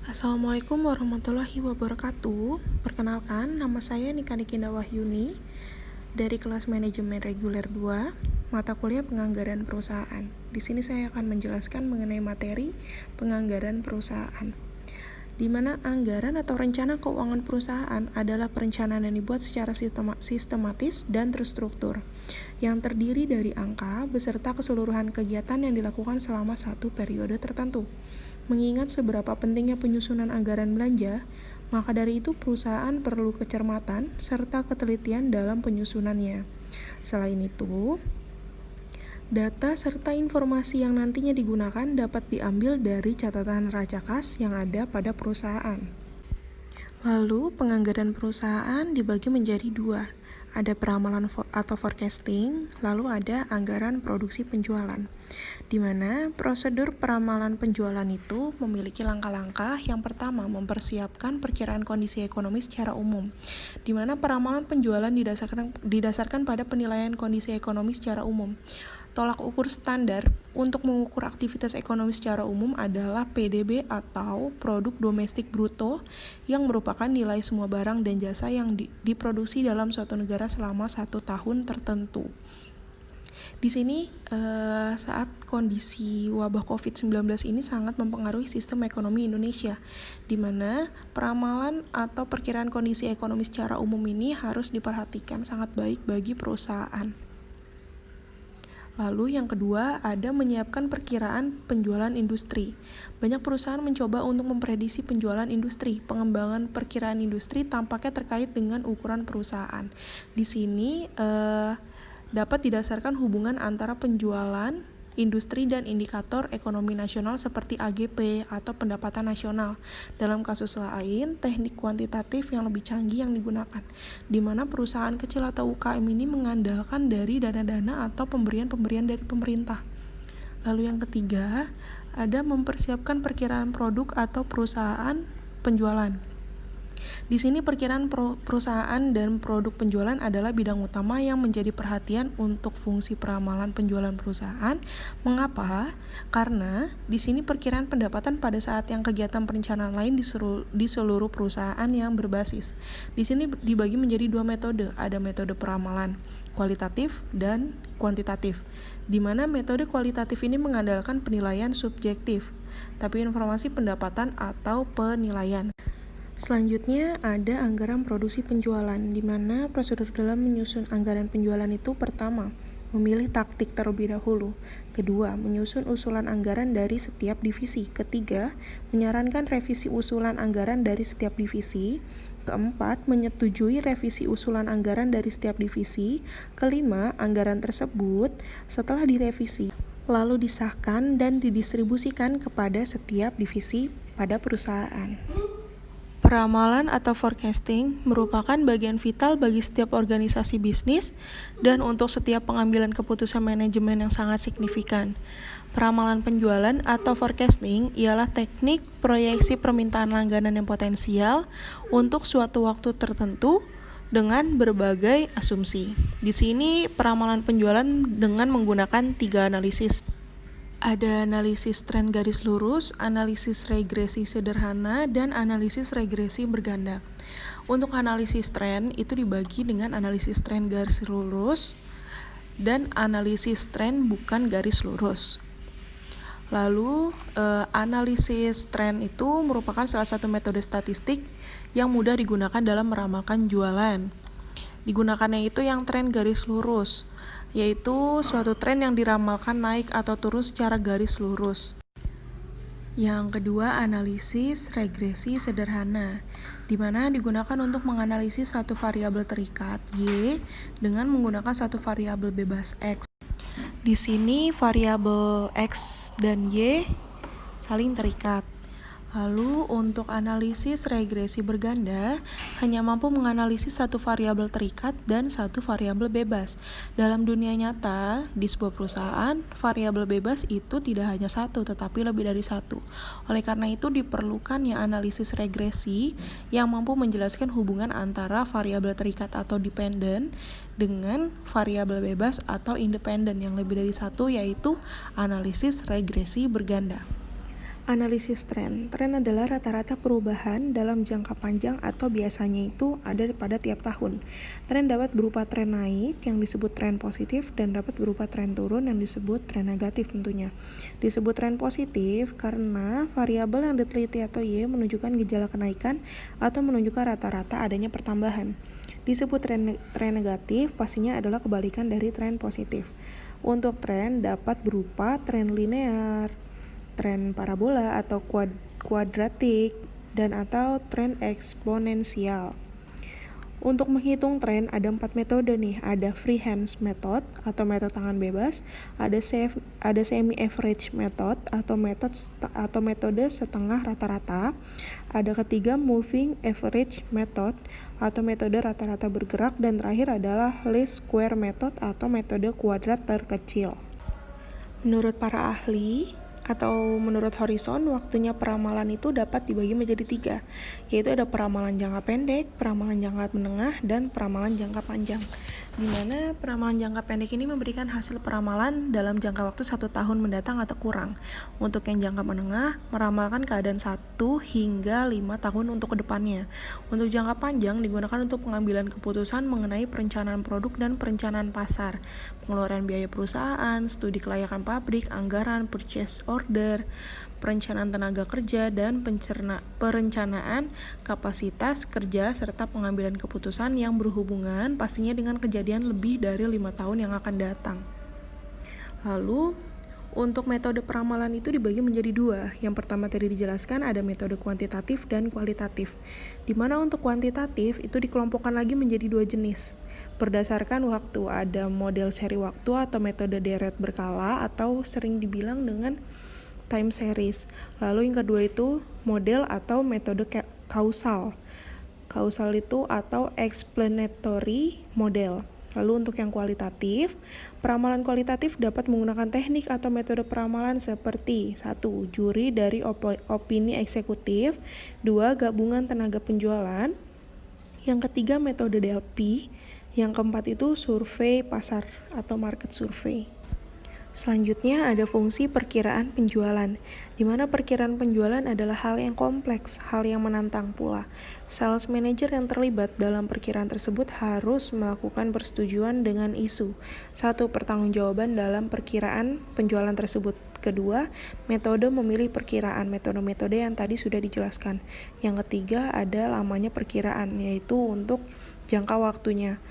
Assalamualaikum warahmatullahi wabarakatuh. Perkenalkan, nama saya Nika Nikinda Wahyuni dari kelas Manajemen Reguler 2, mata kuliah Penganggaran Perusahaan. Di sini saya akan menjelaskan mengenai materi penganggaran perusahaan, di mana anggaran atau rencana keuangan perusahaan adalah perencanaan yang dibuat secara sistematis dan terstruktur, yang terdiri dari angka beserta keseluruhan kegiatan yang dilakukan selama satu periode tertentu. Mengingat seberapa pentingnya penyusunan anggaran belanja, maka dari itu perusahaan perlu kecermatan serta ketelitian dalam penyusunannya. Selain itu, data serta informasi yang nantinya digunakan dapat diambil dari catatan neraca kas yang ada pada perusahaan. Lalu, penganggaran perusahaan dibagi menjadi dua. Ada peramalan atau forecasting, lalu ada anggaran produksi penjualan, di mana prosedur peramalan penjualan itu memiliki langkah-langkah. Yang pertama, mempersiapkan perkiraan kondisi ekonomi secara umum, di mana peramalan penjualan didasarkan pada penilaian kondisi ekonomi secara umum. Tolak ukur standar untuk mengukur aktivitas ekonomi secara umum adalah PDB atau Produk Domestik Bruto, yang merupakan nilai semua barang dan jasa yang diproduksi dalam suatu negara selama 1 tahun tertentu. Di sini saat kondisi wabah COVID-19 ini sangat mempengaruhi sistem ekonomi Indonesia, di mana peramalan atau perkiraan kondisi ekonomi secara umum ini harus diperhatikan sangat baik bagi perusahaan. Lalu yang kedua, ada menyiapkan perkiraan penjualan industri. Banyak perusahaan mencoba untuk memprediksi penjualan industri. Pengembangan perkiraan industri tampaknya terkait dengan ukuran perusahaan. Di sini dapat didasarkan hubungan antara penjualan industri dan indikator ekonomi nasional seperti AGP atau pendapatan nasional. Dalam kasus lain, teknik kuantitatif yang lebih canggih yang digunakan, di mana perusahaan kecil atau UKM ini mengandalkan dari dana-dana atau pemberian-pemberian dari pemerintah. Lalu yang ketiga, ada mempersiapkan perkiraan produk atau perusahaan penjualan. Di sini perkiraan perusahaan dan produk penjualan adalah bidang utama yang menjadi perhatian untuk fungsi peramalan penjualan perusahaan. Mengapa? Karena di sini perkiraan pendapatan pada saat yang kegiatan perencanaan lain di seluruh perusahaan yang berbasis. Di sini dibagi menjadi dua metode, ada metode peramalan kualitatif dan kuantitatif, di mana metode kualitatif ini mengandalkan penilaian subjektif, tapi informasi pendapatan atau penilaian. Selanjutnya ada anggaran produksi penjualan, di mana prosedur dalam menyusun anggaran penjualan itu pertama, memilih taktik terlebih dahulu. Kedua, menyusun usulan anggaran dari setiap divisi. Ketiga, menyarankan revisi usulan anggaran dari setiap divisi. Keempat, menyetujui revisi usulan anggaran dari setiap divisi. Kelima, anggaran tersebut setelah direvisi lalu disahkan dan didistribusikan kepada setiap divisi pada perusahaan. Peramalan atau forecasting merupakan bagian vital bagi setiap organisasi bisnis dan untuk setiap pengambilan keputusan manajemen yang sangat signifikan. Peramalan penjualan atau forecasting ialah teknik proyeksi permintaan langganan yang potensial untuk suatu waktu tertentu dengan berbagai asumsi. Di sini peramalan penjualan dengan menggunakan 3 analisis. Ada analisis tren garis lurus, analisis regresi sederhana, dan analisis regresi berganda. Untuk analisis tren itu dibagi dengan analisis tren garis lurus dan analisis tren bukan garis lurus. Lalu analisis tren itu merupakan salah satu metode statistik yang mudah digunakan dalam meramalkan jualan. Digunakannya itu yang tren garis lurus, yaitu suatu tren yang diramalkan naik atau turun secara garis lurus. Yang kedua, analisis regresi sederhana, di mana digunakan untuk menganalisis satu variabel terikat Y dengan menggunakan satu variabel bebas X. Di sini variabel X dan Y saling terikat. Lalu untuk analisis regresi berganda hanya mampu menganalisis satu variabel terikat dan satu variabel bebas. Dalam dunia nyata, di sebuah perusahaan, variabel bebas itu tidak hanya satu tetapi lebih dari satu. Oleh karena itu diperlukannya analisis regresi yang mampu menjelaskan hubungan antara variabel terikat atau dependen dengan variabel bebas atau independen yang lebih dari satu, yaitu analisis regresi berganda. Analisis tren. Tren adalah rata-rata perubahan dalam jangka panjang atau biasanya itu ada pada tiap tahun. Tren dapat berupa tren naik yang disebut tren positif dan dapat berupa tren turun yang disebut tren negatif tentunya. Disebut tren positif karena variabel yang diteliti atau Y menunjukkan gejala kenaikan atau menunjukkan rata-rata adanya pertambahan. Disebut tren negatif pastinya adalah kebalikan dari tren positif. Untuk tren dapat berupa tren linear, tren parabola atau kuadratik, dan atau tren eksponensial. Untuk menghitung tren ada 4 metode nih, ada freehand method atau metode tangan bebas, ada semi average method atau metode setengah rata-rata, ada ketiga moving average method atau metode rata-rata bergerak, dan terakhir adalah least square method atau metode kuadrat terkecil. Menurut para ahli atau menurut Horizon, waktunya peramalan itu dapat dibagi menjadi 3, yaitu ada peramalan jangka pendek, peramalan jangka menengah, dan peramalan jangka panjang. Di mana peramalan jangka pendek ini memberikan hasil peramalan dalam jangka waktu 1 tahun mendatang atau kurang. Untuk yang jangka menengah, meramalkan keadaan 1 hingga 5 tahun untuk kedepannya. Untuk jangka panjang digunakan untuk pengambilan keputusan mengenai perencanaan produk dan perencanaan pasar, pengeluaran biaya perusahaan, studi kelayakan pabrik, anggaran, purchase order, perencanaan tenaga kerja, dan perencanaan kapasitas kerja, serta pengambilan keputusan yang berhubungan pastinya dengan kejadian lebih dari 5 tahun yang akan datang. Lalu, untuk metode peramalan itu dibagi menjadi 2. Yang pertama tadi dijelaskan ada metode kuantitatif dan kualitatif. Di mana untuk kuantitatif itu dikelompokkan lagi menjadi 2 jenis. Berdasarkan waktu, ada model seri waktu atau metode deret berkala atau sering dibilang dengan time series. Lalu yang kedua itu model atau metode kausal. Kausal itu atau explanatory model. Lalu untuk yang kualitatif, peramalan kualitatif dapat menggunakan teknik atau metode peramalan seperti 1. Juri dari opini eksekutif, 2. Gabungan tenaga penjualan, yang ketiga metode Delphi, yang keempat itu survei pasar atau market survey. Selanjutnya ada fungsi perkiraan penjualan, di mana perkiraan penjualan adalah hal yang kompleks, hal yang menantang pula. Sales manager yang terlibat dalam perkiraan tersebut harus melakukan persetujuan dengan isu. 1. Pertanggungjawaban dalam perkiraan penjualan tersebut. Kedua, metode memilih perkiraan, metode-metode yang tadi sudah dijelaskan. Yang ketiga ada lamanya perkiraan, yaitu untuk jangka waktunya.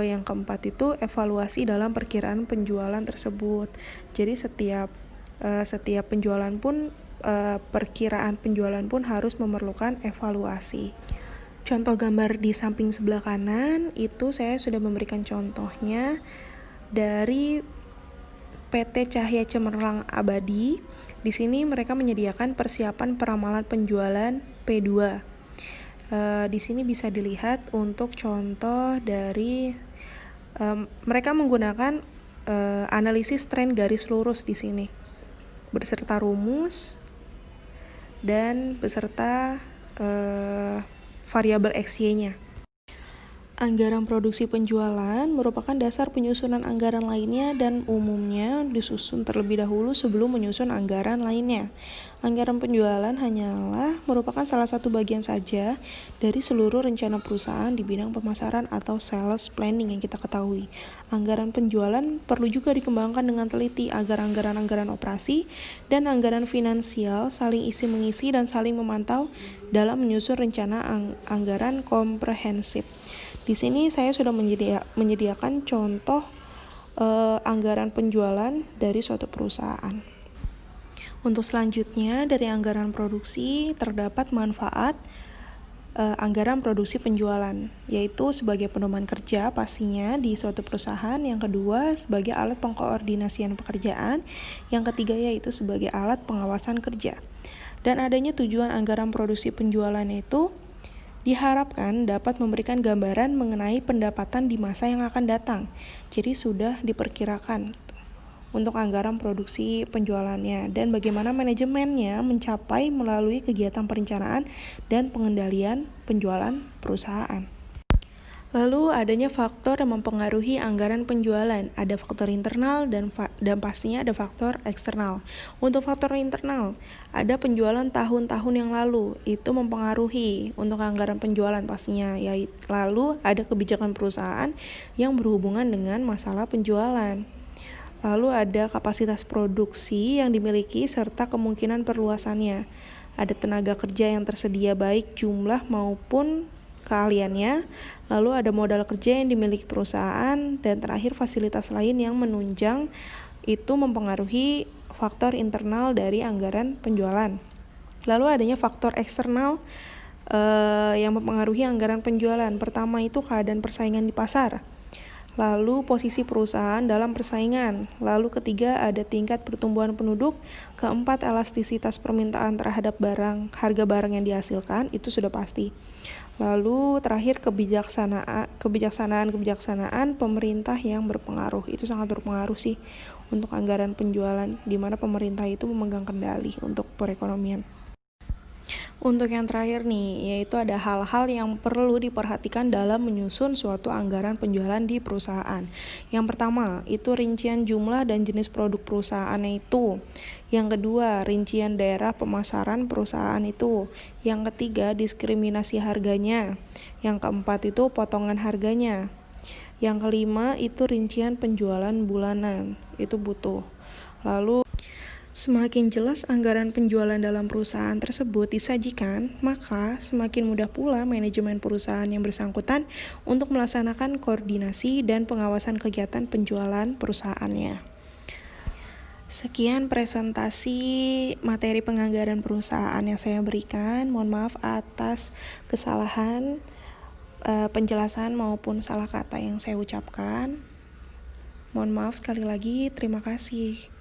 Yang keempat itu evaluasi dalam perkiraan penjualan tersebut. Jadi setiap penjualan pun perkiraan penjualan pun harus memerlukan evaluasi. Contoh gambar di samping sebelah kanan itu saya sudah memberikan contohnya dari PT Cahya Cemerlang Abadi. Di sini mereka menyediakan persiapan peramalan penjualan P2. Di sini bisa dilihat untuk contoh dari mereka menggunakan analisis tren garis lurus di sini beserta rumus dan beserta variabel XY-nya. Anggaran produksi penjualan merupakan dasar penyusunan anggaran lainnya dan umumnya disusun terlebih dahulu sebelum menyusun anggaran lainnya. Anggaran penjualan hanyalah merupakan salah satu bagian saja dari seluruh rencana perusahaan di bidang pemasaran atau sales planning yang kita ketahui. Anggaran penjualan perlu juga dikembangkan dengan teliti agar anggaran-anggaran operasi dan anggaran finansial saling isi-mengisi dan saling memantau dalam menyusun rencana anggaran komprehensif. Di sini saya sudah menyediakan contoh anggaran penjualan dari suatu perusahaan. Untuk selanjutnya dari anggaran produksi terdapat manfaat anggaran produksi penjualan, yaitu sebagai pedoman kerja pastinya di suatu perusahaan. Yang kedua sebagai alat pengkoordinasian pekerjaan. Yang ketiga yaitu sebagai alat pengawasan kerja. Dan adanya tujuan anggaran produksi penjualan itu diharapkan dapat memberikan gambaran mengenai pendapatan di masa yang akan datang. Jadi sudah diperkirakan untuk anggaran produksi penjualannya dan bagaimana manajemennya mencapai melalui kegiatan perencanaan dan pengendalian penjualan perusahaan. Lalu adanya faktor yang mempengaruhi anggaran penjualan. Ada faktor internal dan pastinya ada faktor eksternal. Untuk faktor internal, ada penjualan tahun-tahun yang lalu. Itu mempengaruhi untuk anggaran penjualan pastinya. Lalu ada kebijakan perusahaan yang berhubungan dengan masalah penjualan. Lalu ada kapasitas produksi yang dimiliki serta kemungkinan perluasannya. Ada tenaga kerja yang tersedia baik jumlah maupun keahliannya, lalu ada modal kerja yang dimiliki perusahaan, dan terakhir fasilitas lain yang menunjang itu mempengaruhi faktor internal dari anggaran penjualan. Lalu adanya faktor eksternal yang mempengaruhi anggaran penjualan. Pertama itu keadaan persaingan di pasar. Lalu posisi perusahaan dalam persaingan. Lalu ketiga ada tingkat pertumbuhan penduduk. Keempat elastisitas permintaan terhadap harga barang yang dihasilkan, itu sudah pasti. Lalu terakhir kebijaksanaan pemerintah yang berpengaruh. Itu sangat berpengaruh sih untuk anggaran penjualan, di mana pemerintah itu memegang kendali untuk perekonomian. Untuk yang terakhir nih, yaitu ada hal-hal yang perlu diperhatikan dalam menyusun suatu anggaran penjualan di perusahaan. Yang pertama, itu rincian jumlah dan jenis produk perusahaannya itu. Yang kedua, rincian daerah pemasaran perusahaan itu. Yang ketiga, diskriminasi harganya. Yang keempat itu potongan harganya. Yang kelima, itu rincian penjualan bulanan. Itu butuh. Lalu semakin jelas anggaran penjualan dalam perusahaan tersebut disajikan, maka semakin mudah pula manajemen perusahaan yang bersangkutan untuk melaksanakan koordinasi dan pengawasan kegiatan penjualan perusahaannya. Sekian presentasi materi penganggaran perusahaan yang saya berikan. Mohon maaf atas kesalahan penjelasan maupun salah kata yang saya ucapkan. Mohon maaf sekali lagi, terima kasih.